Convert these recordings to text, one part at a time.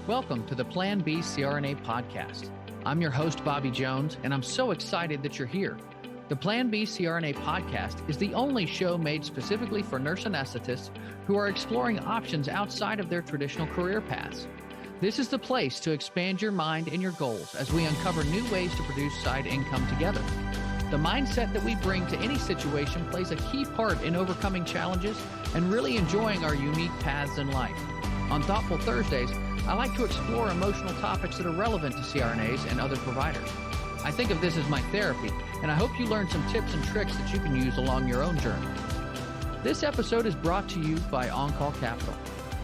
Welcome to the Plan B CRNA podcast. I'm your host, Bobby Jones, and I'm so excited that you're here. The Plan B CRNA podcast is the only show made specifically for nurse anesthetists who are exploring options outside of their traditional career paths. This is the place to expand your mind and your goals as we uncover new ways to produce side income together. The mindset that we bring to any situation plays a key part in overcoming challenges and really enjoying our unique paths in life. On Thoughtful Thursdays, I like to explore emotional topics that are relevant to CRNAs and other providers. I think of this as my therapy, and I hope you learn some tips and tricks that you can use along your own journey. This episode is brought to you by On-Call Capital.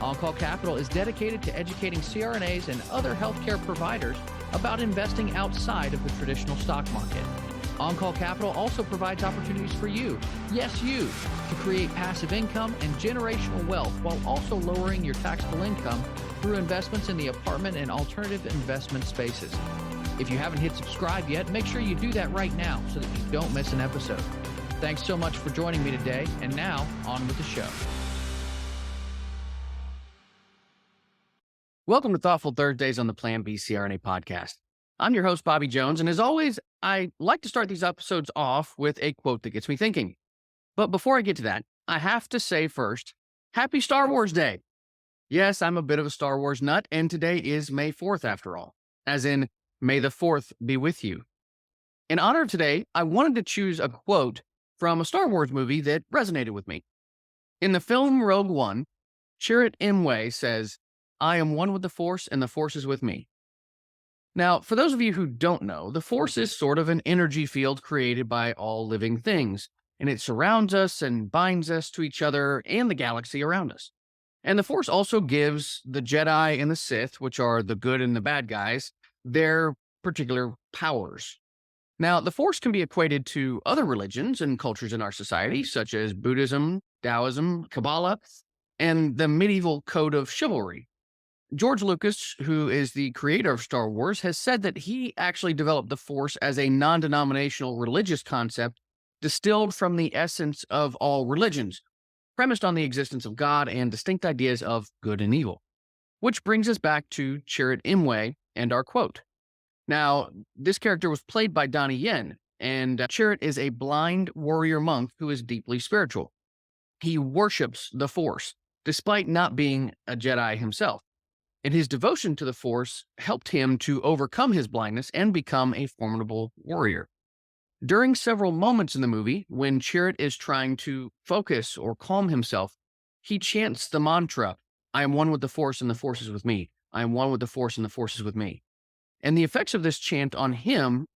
On-Call Capital is dedicated to educating CRNAs and other healthcare providers about investing outside of the traditional stock market. On-Call Capital also provides opportunities for you, yes you, to create passive income and generational wealth while also lowering your taxable income through investments in the apartment and alternative investment spaces. If you haven't hit subscribe yet, make sure you do that right now so that you don't miss an episode. Thanks so much for joining me today, and now on with the show. Welcome to Thoughtful Thursdays on the Plan B CRNA podcast. I'm your host, Bobby Jones, and as always, I like to start these episodes off with a quote that gets me thinking. But before I get to that, I have to say first, Happy Star Wars Day. Yes, I'm a bit of a Star Wars nut, and today is May 4th after all, as in, May the 4th be with you. In honor of today, I wanted to choose a quote from a Star Wars movie that resonated with me. In the film Rogue One, Chirrut Imwe says, "I am one with the Force, and the Force is with me." Now, for those of you who don't know, the Force is sort of an energy field created by all living things, and it surrounds us and binds us to each other and the galaxy around us. And the Force also gives the Jedi and the Sith, which are the good and the bad guys, their particular powers. Now, the Force can be equated to other religions and cultures in our society, such as Buddhism, Taoism, Kabbalah, and the medieval code of chivalry. George Lucas, who is the creator of Star Wars, has said that he actually developed the Force as a non-denominational religious concept distilled from the essence of all religions, premised on the existence of God and distinct ideas of good and evil. Which brings us back to Chirrut Imwe and our quote. Now, this character was played by Donnie Yen, and Chirrut is a blind warrior monk who is deeply spiritual. He worships the Force, despite not being a Jedi himself. And his devotion to the Force helped him to overcome his blindness and become a formidable warrior. During several moments in the movie, when Chirrut is trying to focus or calm himself, he chants the mantra, "I am one with the Force and the Force is with me. I am one with the Force and the Force is with me." And the effects of this chant on him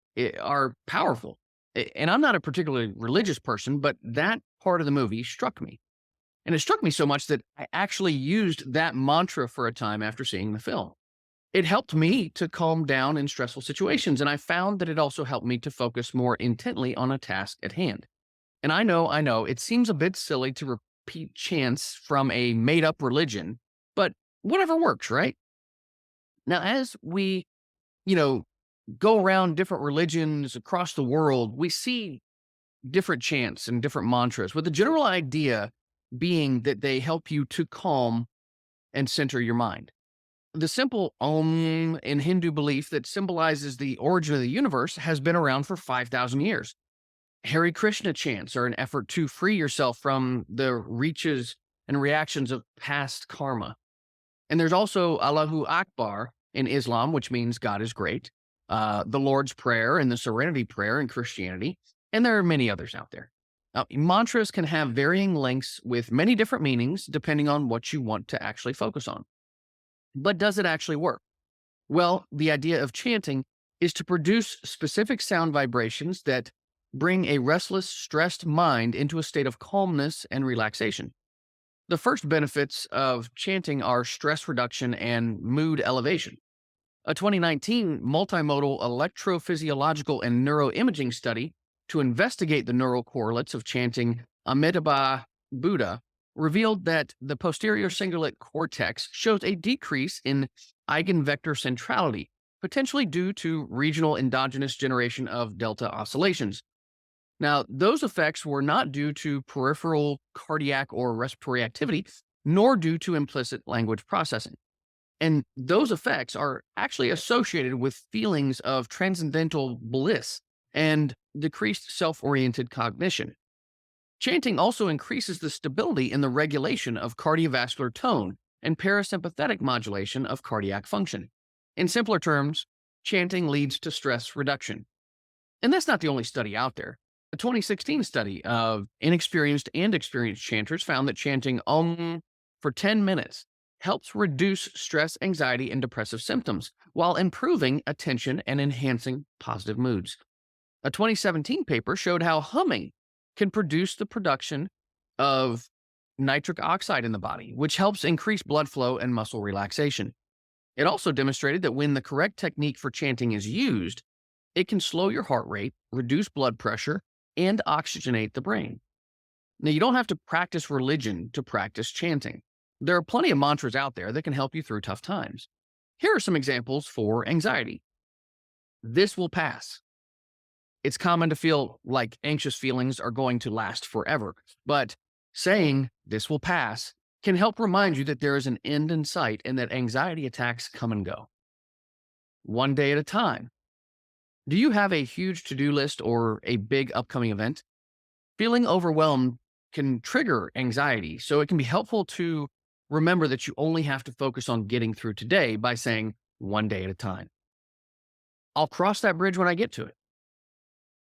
are powerful. And I'm not a particularly religious person, but that part of the movie struck me. And it struck me so much that I actually used that mantra for a time after seeing the film. It helped me to calm down in stressful situations, and I found that it also helped me to focus more intently on a task at hand. And I know, it seems a bit silly to repeat chants from a made-up religion, but whatever works, right? Now, as we, go around different religions across the world, we see different chants and different mantras with the general idea being that they help you to calm and center your mind. The simple Om in Hindu belief that symbolizes the origin of the universe has been around for 5,000 years. Hare Krishna chants are an effort to free yourself from the reaches and reactions of past karma. And there's also Allahu Akbar in Islam, which means God is great, the Lord's Prayer and the Serenity Prayer in Christianity, and there are many others out there. Mantras can have varying lengths with many different meanings depending on what you want to actually focus on. But does it actually work? Well, the idea of chanting is to produce specific sound vibrations that bring a restless, stressed mind into a state of calmness and relaxation. The first benefits of chanting are stress reduction and mood elevation. A 2019 multimodal electrophysiological and neuroimaging study to investigate the neural correlates of chanting Amitabha Buddha revealed that the posterior cingulate cortex shows a decrease in eigenvector centrality, potentially due to regional endogenous generation of delta oscillations. Now, those effects were not due to peripheral cardiac or respiratory activity, nor due to implicit language processing. And those effects are actually associated with feelings of transcendental bliss and decreased self oriented cognition. Chanting also increases the stability in the regulation of cardiovascular tone and parasympathetic modulation of cardiac function. In simpler terms, chanting leads to stress reduction. And that's not the only study out there. A 2016 study of inexperienced and experienced chanters found that chanting for 10 minutes helps reduce stress, anxiety, and depressive symptoms while improving attention and enhancing positive moods. A 2017 paper showed how humming can produce the production of nitric oxide in the body, which helps increase blood flow and muscle relaxation. It also demonstrated that when the correct technique for chanting is used, it can slow your heart rate, reduce blood pressure, and oxygenate the brain. Now, you don't have to practice religion to practice chanting. There are plenty of mantras out there that can help you through tough times. Here are some examples for anxiety. This will pass. It's common to feel like anxious feelings are going to last forever, but saying this will pass can help remind you that there is an end in sight and that anxiety attacks come and go. One day at a time. Do you have a huge to-do list or a big upcoming event? Feeling overwhelmed can trigger anxiety, so it can be helpful to remember that you only have to focus on getting through today by saying one day at a time. I'll cross that bridge when I get to it.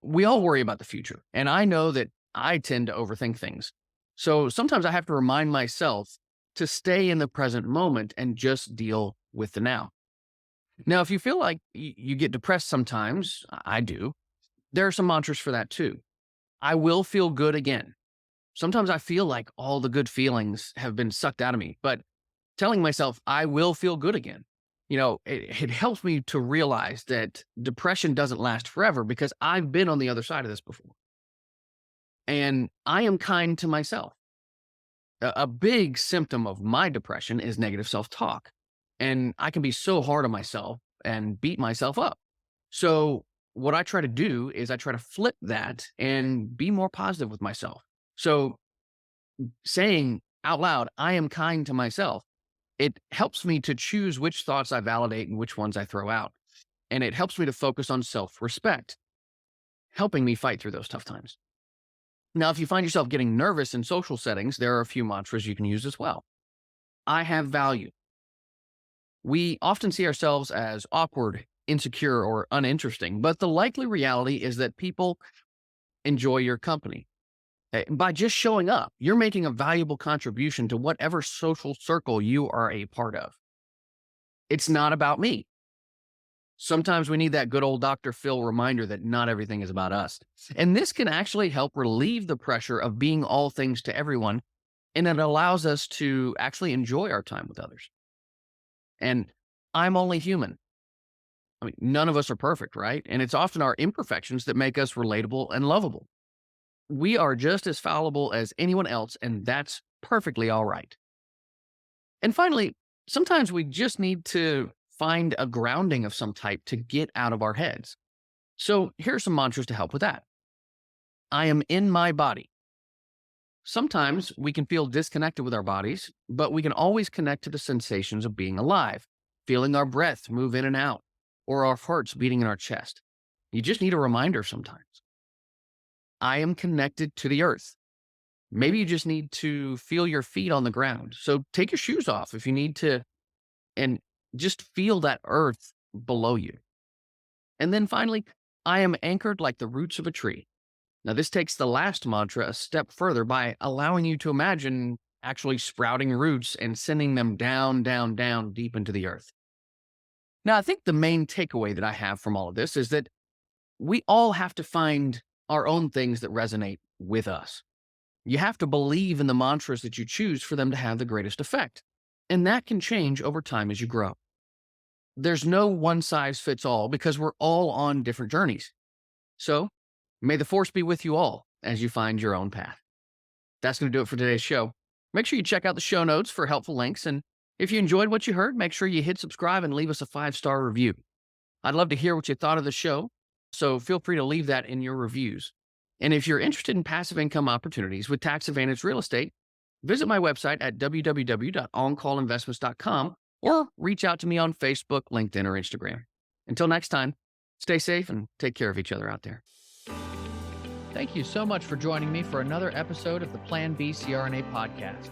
We all worry about the future, and I know that I tend to overthink things. So sometimes I have to remind myself to stay in the present moment and just deal with the now. Now, if you feel like you get depressed sometimes, I do, there are some mantras for that too. I will feel good again. Sometimes I feel like all the good feelings have been sucked out of me, but telling myself I will feel good again, it helps me to realize that depression doesn't last forever because I've been on the other side of this before. And I am kind to myself. A big symptom of my depression is negative self talk. And I can be so hard on myself and beat myself up. So, what I try to do is I try to flip that and be more positive with myself. So, saying out loud, I am kind to myself, it helps me to choose which thoughts I validate and which ones I throw out. And it helps me to focus on self respect, helping me fight through those tough times. Now, if you find yourself getting nervous in social settings, there are a few mantras you can use as well. I have value. We often see ourselves as awkward, insecure, or uninteresting, but the likely reality is that people enjoy your company. By just showing up, you're making a valuable contribution to whatever social circle you are a part of. It's not about me. Sometimes we need that good old Dr. Phil reminder that not everything is about us. And this can actually help relieve the pressure of being all things to everyone, and it allows us to actually enjoy our time with others. And I'm only human. I mean, none of us are perfect, right? And it's often our imperfections that make us relatable and lovable. We are just as fallible as anyone else, and that's perfectly all right. And finally, sometimes we just need to find a grounding of some type to get out of our heads. So here are some mantras to help with that. I am in my body. Sometimes we can feel disconnected with our bodies, but we can always connect to the sensations of being alive, feeling our breath move in and out, or our hearts beating in our chest. You just need a reminder sometimes. I am connected to the earth. Maybe you just need to feel your feet on the ground. So take your shoes off if you need to, and just feel that earth below you. And then finally, I am anchored like the roots of a tree. Now, this takes the last mantra a step further by allowing you to imagine actually sprouting roots and sending them down, down, down deep into the earth. Now, I think the main takeaway that I have from all of this is that we all have to find our own things that resonate with us. You have to believe in the mantras that you choose for them to have the greatest effect. And that can change over time as you grow. There's no one size fits all because we're all on different journeys. So may the force be with you all as you find your own path. That's going to do it for today's show. Make sure you check out the show notes for helpful links. And if you enjoyed what you heard, make sure you hit subscribe and leave us a 5-star review. I'd love to hear what you thought of the show, so feel free to leave that in your reviews. And if you're interested in passive income opportunities with tax advantage real estate, visit my website at www.oncallinvestments.com or reach out to me on Facebook, LinkedIn, or Instagram. Until next time, stay safe and take care of each other out there. Thank you so much for joining me for another episode of the Plan B CRNA podcast.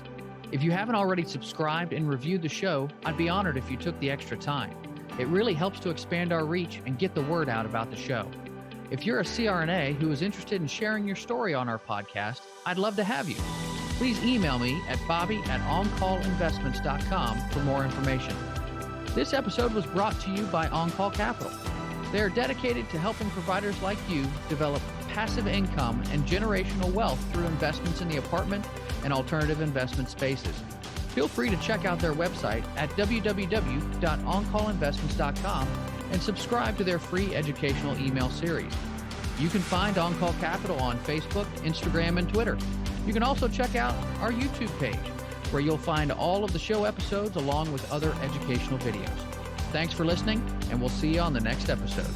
If you haven't already subscribed and reviewed the show, I'd be honored if you took the extra time. It really helps to expand our reach and get the word out about the show. If you're a CRNA who is interested in sharing your story on our podcast, I'd love to have you. Please email me at bobby@oncallinvestments.com for more information. This episode was brought to you by On-Call Capital. They are dedicated to helping providers like you develop passive income and generational wealth through investments in the apartment and alternative investment spaces. Feel free to check out their website at www.oncallinvestments.com and subscribe to their free educational email series. You can find On-Call Capital on Facebook, Instagram, and Twitter. You can also check out our YouTube page, where you'll find all of the show episodes along with other educational videos. Thanks for listening, and we'll see you on the next episode.